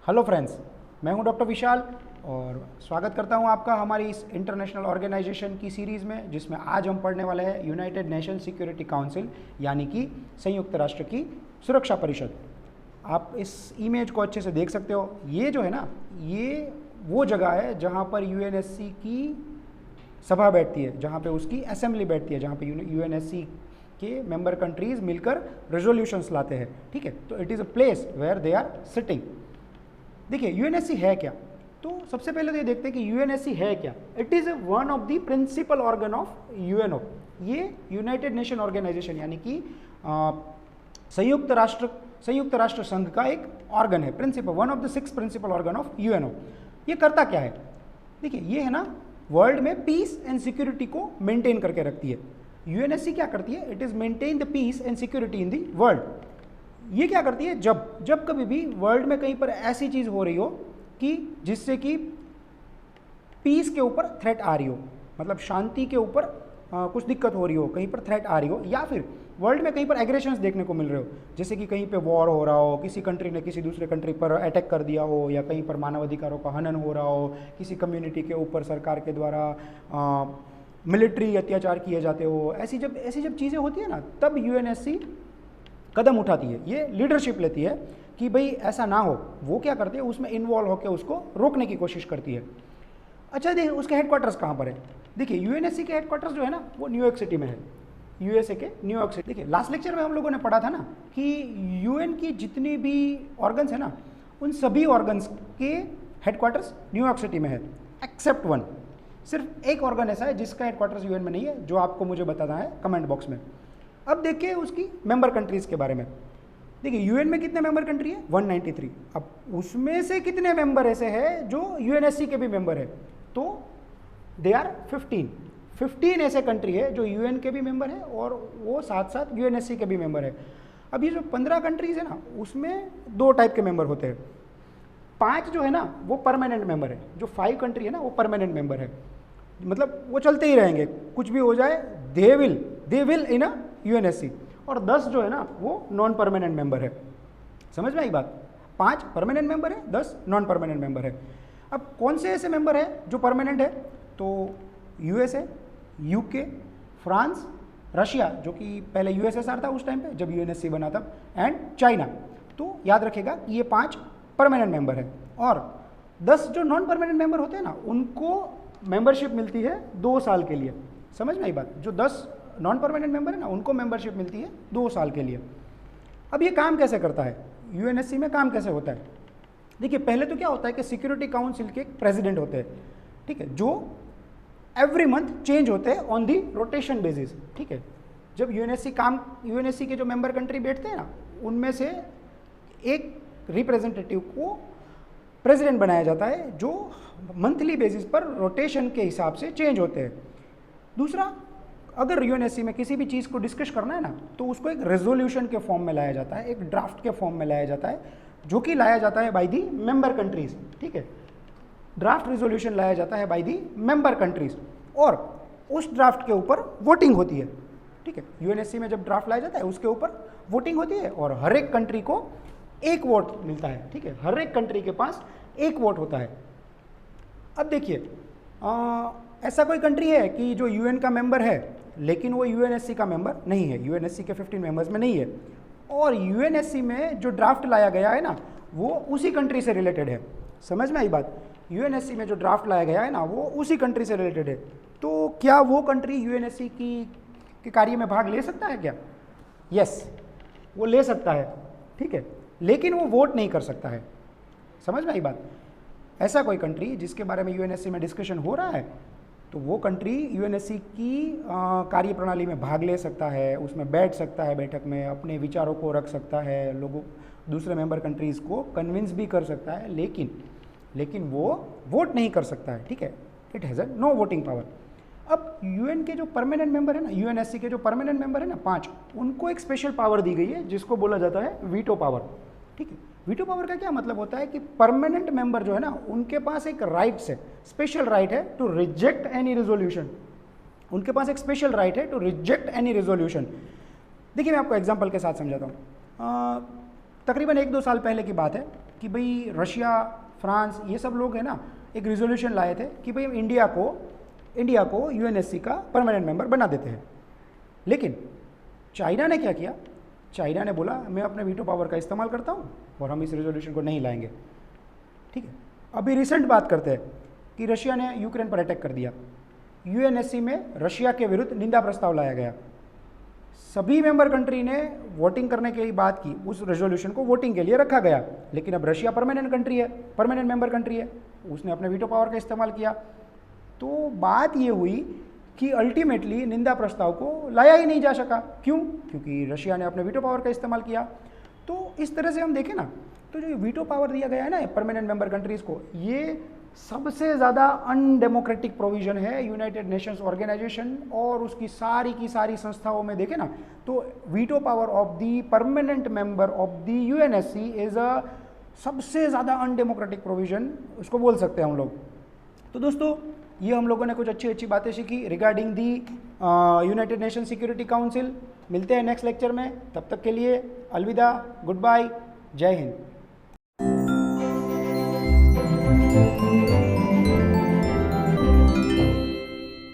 Hello friends, मैं हूं doctor विशाल और स्वागत करता हूं आपका हमारी इस इंटरनेशनल ऑर्गेनाइजेशन की सीरीज़ में, जिसमें आज हम पढ़ने वाले हैं यूनाइटेड नेशन सिक्योरिटी काउंसिल यानी कि संयुक्त राष्ट्र की सुरक्षा परिषद। आप इस इमेज को अच्छे से देख सकते हो। ये जो है ना, ये वो जगह है जहां पर यूएनएससी की सभा बैठती है, जहाँ पे उसकी असेंबली बैठती है, जहाँ पे यूएनएससी के मेंबर कंट्रीज़ मिलकर रेजोल्यूशंस लाते हैं। ठीक है, तो it is a place where they are sitting. देखिए यूएनएससी है क्या, तो सबसे पहले तो ये देखते हैं कि यूएनएससी है क्या। It is one of the principal organ of UNO. ये यूनाइटेड नेशन ऑर्गेनाइजेशन यानी कि संयुक्त राष्ट्र संघ का एक ऑर्गन है, principal, one of the 6 principal organ of UNO. ये करता क्या है, देखिए ये है ना, वर्ल्ड में पीस एंड सिक्योरिटी को मेंटेन करके रखती है। यूएनएससी क्या करती है, it is maintain the peace and security in the world. ये क्या करती है, जब कभी भी वर्ल्ड में कहीं पर ऐसी चीज़ हो रही हो कि जिससे कि पीस के ऊपर थ्रेट आ रही हो, मतलब शांति के ऊपर कुछ दिक्कत हो रही हो, कहीं पर थ्रेट आ रही हो, या फिर वर्ल्ड में कहीं पर एग्रेशंस देखने को मिल रहे हो, जैसे कि कहीं पे वॉर हो रहा हो, किसी कंट्री ने किसी दूसरे कंट्री पर अटैक कर दिया हो, या कहीं पर मानवाधिकारों का हनन हो रहा हो, किसी कम्युनिटी के ऊपर सरकार के द्वारा मिलिट्री अत्याचार किए जाते हो, ऐसी जब चीज़ें होती है ना, तब यूएनएससी कदम उठाती है, ये लीडरशिप लेती है कि भाई ऐसा ना हो। वो क्या करती है, उसमें इन्वॉल्व होकर उसको रोकने की कोशिश करती है। अच्छा देखिए उसके हेडक्वार्टर्स कहाँ पर है। देखिए यूएनएससी के हेडक्वार्टर्स जो है ना, वो न्यूयॉर्क सिटी में है, यूएसए के न्यूयॉर्क सिटी। देखिए लास्ट लेक्चर में हम लोगों ने पढ़ा था ना कि यूएन की जितनी भी ऑर्गन्स है ना, उन सभी ऑर्गन्स के हेडक्वार्टर्स न्यूयॉर्क सिटी में है, एक्सेप्ट वन। सिर्फ एक ऑर्गन ऐसा है जिसका हेडक्वार्टर्स यूएन में नहीं है, जो आपको मुझे बताना है कमेंट बॉक्स में। अब देखिए उसकी मेंबर कंट्रीज़ के बारे में। देखिए यूएन में कितने मेंबर कंट्री है, 193। अब उसमें से कितने मेंबर ऐसे हैं जो यूएनएससी के भी मेंबर है, तो दे आर 15 ऐसे कंट्री है जो यूएन के भी मेंबर है और वो साथ साथ यूएनएससी के भी मेंबर है। अब ये जो 15 कंट्रीज़ है ना, उसमें 2 टाइप के मेंबर होते हैं। 5 जो है ना वो परमानेंट मेंबर है, जो 5 कंट्री है ना वो परमानेंट मेंबर है, मतलब वो चलते ही रहेंगे, कुछ भी हो जाए they will in a UNSC. और 10 जो है ना वो नॉन परमानेंट मेंबर है। समझ में आई बात, 5 परमानेंट मेंबर है, 10 नॉन परमानेंट मेंबर है। अब कौन से ऐसे मेंबर है जो परमानेंट है, तो यूएसए, यूके, फ्रांस, रशिया जो कि पहले यूएसएसआर था उस टाइम पे जब यूएनएससी बना था, एंड चाइना। तो याद रखेगा कि ये 5 परमानेंट मेंबर है, और 10 जो नॉन परमानेंट मेंबर होते हैं ना, उनको मेंबरशिप मिलती है 2 साल के लिए। समझ में आई बात, जो 10 नॉन परमानेंट मेंबर है ना, उनको मेंबरशिप मिलती है 2 साल के लिए। अब ये काम कैसे करता है, यूएनएससी में काम कैसे होता है। देखिए पहले तो क्या होता है कि सिक्योरिटी काउंसिल के प्रेसिडेंट होते हैं, ठीक है, जो एवरी मंथ चेंज होते हैं ऑन दी रोटेशन बेसिस। ठीक है, जब यूएनएससी के जो मेंबर कंट्री बैठते हैं ना, उनमें से एक रिप्रेजेंटेटिव को प्रेसिडेंट बनाया जाता है, जो मंथली बेसिस पर रोटेशन के हिसाब से चेंज होते हैं। दूसरा, अगर यूएनएससी में किसी भी चीज़ को डिस्कस करना है ना, तो उसको एक रेजोल्यूशन के फॉर्म में लाया जाता है, एक ड्राफ्ट के फॉर्म में लाया जाता है, जो कि लाया जाता है बाय दी मेंबर कंट्रीज। ठीक है, ड्राफ्ट रेजोल्यूशन लाया जाता है बाय दी मेंबर कंट्रीज, और उस ड्राफ्ट के ऊपर वोटिंग होती है। ठीक है, यूएनएससी में जब ड्राफ्ट लाया जाता है उसके ऊपर वोटिंग होती है, और हर एक कंट्री को एक वोट मिलता है। ठीक है, हर एक कंट्री के पास एक वोट होता है। अब देखिए ऐसा कोई कंट्री है कि जो यूएन का मेंबर है लेकिन वो यूएनएससी का मेंबर नहीं है, यूएनएससी के 15 मेंबर्स में नहीं है, और यूएनएससी में जो ड्राफ्ट लाया गया है ना वो उसी कंट्री से रिलेटेड है। समझ में आई बात, यूएनएससी में जो ड्राफ्ट लाया गया है ना वो उसी कंट्री से रिलेटेड है। तो क्या वो कंट्री यूएनएससी के कार्य में भाग ले सकता है क्या? यस, वो ले सकता है। ठीक है, लेकिन वो वोट नहीं कर सकता है। समझ में आई बात, ऐसा कोई कंट्री जिसके बारे में यूएनएससी में डिस्कशन हो रहा है, तो वो कंट्री यूएनएससी की कार्य प्रणाली में भाग ले सकता है, उसमें बैठ सकता है, बैठक में अपने विचारों को रख सकता है, लोगों दूसरे मेंबर कंट्रीज़ को कन्विंस भी कर सकता है, लेकिन वो वोट नहीं कर सकता है। ठीक है, it has a no voting power. अब यूएन के जो परमानेंट मेंबर है ना, यूएनएससी के जो परमानेंट मेंबर है ना 5, उनको एक स्पेशल पावर दी गई है जिसको बोला जाता है वीटो पावर। ठीक है, वीटो पावर का क्या मतलब होता है कि परमानेंट मेंबर जो है ना, उनके पास एक राइट्स है, स्पेशल राइट है टू रिजेक्ट एनी रेजोल्यूशन। उनके पास एक स्पेशल राइट है टू रिजेक्ट एनी रेजोल्यूशन। देखिए मैं आपको एग्जांपल के साथ समझाता हूँ। तकरीबन 1-2 साल पहले की बात है, कि भाई रशिया, फ्रांस, ये सब लोग है ना एक रिजोल्यूशन लाए थे कि भाई इंडिया को यूएनएससी का परमानेंट मेंबर बना देते हैं। लेकिन चाइना ने क्या किया, चाइना ने बोला मैं अपने वीटो पावर का इस्तेमाल करता हूँ और हम इस रेजोल्यूशन को नहीं लाएंगे। ठीक है, अभी रिसेंट बात करते हैं कि रशिया ने यूक्रेन पर अटैक कर दिया, यूएनएससी में रशिया के विरुद्ध निंदा प्रस्ताव लाया गया, सभी मेंबर कंट्री ने वोटिंग करने की बात की, उस रेजोल्यूशन को वोटिंग के लिए रखा गया, लेकिन अब रशिया परमानेंट कंट्री है, परमानेंट मेंबर कंट्री है, उसने अपने वीटो पावर का इस्तेमाल किया। तो बात ये हुई कि अल्टीमेटली निंदा प्रस्ताव को लाया ही नहीं जा सका। क्यों? क्योंकि रशिया ने अपने वीटो पावर का इस्तेमाल किया। तो इस तरह से हम देखें ना, तो जो वीटो पावर दिया गया है ना परमानेंट मेंबर कंट्रीज को, ये सबसे ज़्यादा अनडेमोक्रेटिक प्रोविज़न है यूनाइटेड नेशंस ऑर्गेनाइजेशन और उसकी सारी की सारी संस्थाओं में देखें ना, तो veto power of the permanent member of the UNSC is a सबसे ज़्यादा अनडेमोक्रेटिक प्रोविज़न उसको बोल सकते हैं हम लोग। तो दोस्तों, ये हम लोगों ने कुछ अच्छी अच्छी बातें सीखी regarding the United nation security council. मिलते हैं नेक्स्ट लेक्चर में, तब तक के लिए अलविदा, गुड बाय, जय हिंद।